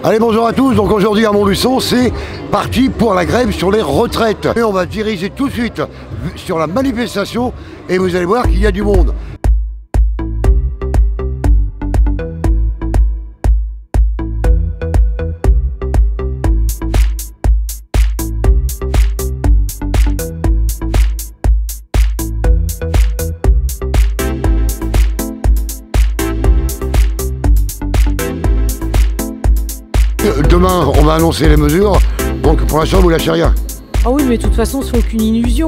Allez, bonjour à tous. Donc aujourd'hui à Montluçon, c'est parti pour la grève sur les retraites. Et on va diriger tout de suite sur la manifestation et vous allez voir qu'il y a du monde. Demain, on va annoncer les mesures, donc pour l'instant, vous lâchez rien. Ah oui, mais de toute façon, ce n'est aucune illusion.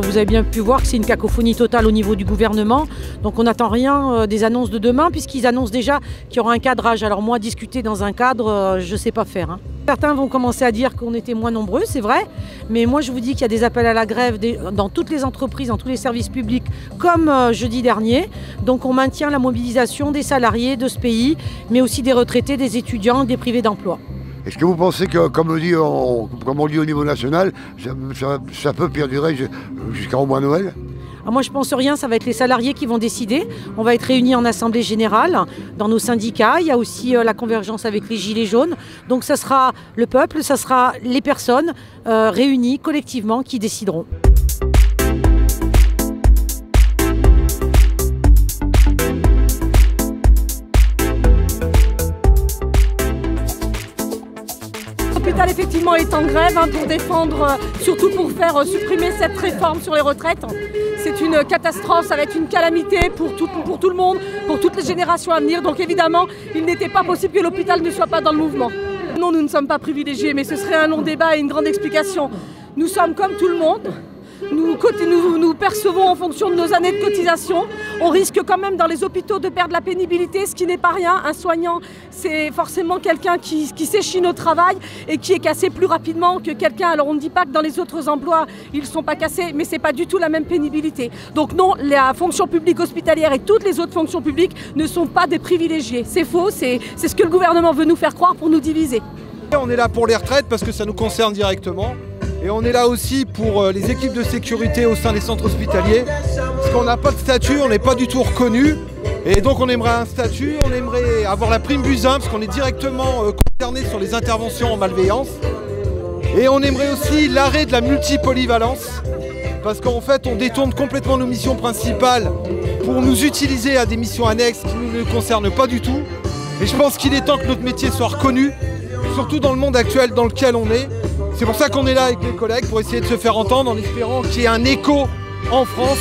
Vous avez bien pu voir que c'est une cacophonie totale au niveau du gouvernement. Donc on n'attend rien des annonces de demain, puisqu'ils annoncent déjà qu'il y aura un cadrage. Alors moi, discuter dans un cadre, je ne sais pas faire. Certains vont commencer à dire qu'on était moins nombreux, c'est vrai. Mais moi, je vous dis qu'il y a des appels à la grève dans toutes les entreprises, dans tous les services publics, comme jeudi dernier. Donc on maintient la mobilisation des salariés de ce pays, mais aussi des retraités, des étudiants, des privés d'emploi. Est-ce que vous pensez que, comme on dit au niveau national, ça peut perdurer jusqu'au mois de Noël? Moi, je pense rien, ça va être les salariés qui vont décider. On va être réunis en assemblée générale dans nos syndicats. Il y a aussi la convergence avec les Gilets jaunes. Donc ça sera le peuple, ça sera les personnes réunies collectivement qui décideront. L'hôpital effectivement est en grève pour défendre, surtout pour faire supprimer cette réforme sur les retraites. C'est une catastrophe, ça va être une calamité pour tout le monde, pour toutes les générations à venir. Donc évidemment, il n'était pas possible que l'hôpital ne soit pas dans le mouvement. Non, nous ne sommes pas privilégiés, mais ce serait un long débat et une grande explication. Nous sommes comme tout le monde. Nous percevons en fonction de nos années de cotisation. On risque quand même dans les hôpitaux de perdre la pénibilité, ce qui n'est pas rien. Un soignant, c'est forcément quelqu'un qui s'échine au travail et qui est cassé plus rapidement que quelqu'un. Alors on ne dit pas que dans les autres emplois, ils ne sont pas cassés, mais ce n'est pas du tout la même pénibilité. Donc non, la fonction publique hospitalière et toutes les autres fonctions publiques ne sont pas des privilégiés. C'est faux, c'est ce que le gouvernement veut nous faire croire pour nous diviser. On est là pour les retraites parce que ça nous concerne directement. Et on est là aussi pour les équipes de sécurité au sein des centres hospitaliers. Parce qu'on n'a pas de statut, on n'est pas du tout reconnu. Et donc on aimerait un statut, on aimerait avoir la prime Buzyn parce qu'on est directement concerné sur les interventions en malveillance. Et on aimerait aussi l'arrêt de la multipolyvalence. Parce qu'en fait on détourne complètement nos missions principales pour nous utiliser à des missions annexes qui ne nous concernent pas du tout. Et je pense qu'il est temps que notre métier soit reconnu, surtout dans le monde actuel dans lequel on est. C'est pour ça qu'on est là avec mes collègues, pour essayer de se faire entendre en espérant qu'il y ait un écho en France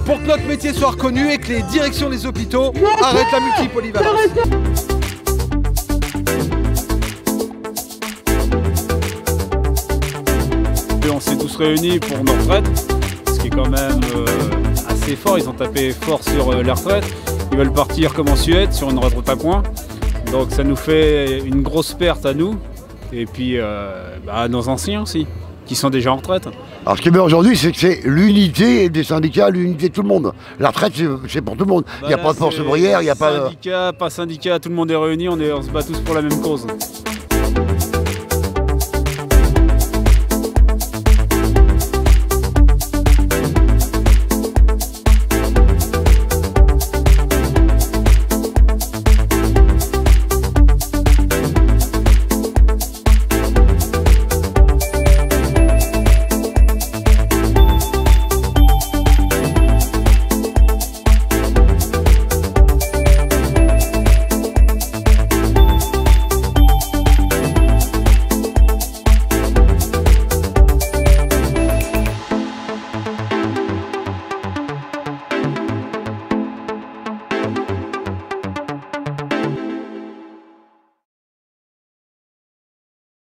pour que notre métier soit reconnu et que les directions des hôpitaux arrêtent la multipolyvalence. On s'est tous réunis pour nos retraites, ce qui est quand même assez fort. Ils ont tapé fort sur les retraites. Ils veulent partir comme en Suède sur une retraite à points. Donc ça nous fait une grosse perte à nous. Et puis à nos anciens aussi, qui sont déjà en retraite. Alors ce qui est bien aujourd'hui, c'est que c'est l'unité des syndicats, l'unité de tout le monde. La retraite, c'est pour tout le monde. Il n'y a pas de force ouvrière, il n'y a pas... Syndicat, pas syndicat, tout le monde est réuni, on se bat tous pour la même cause.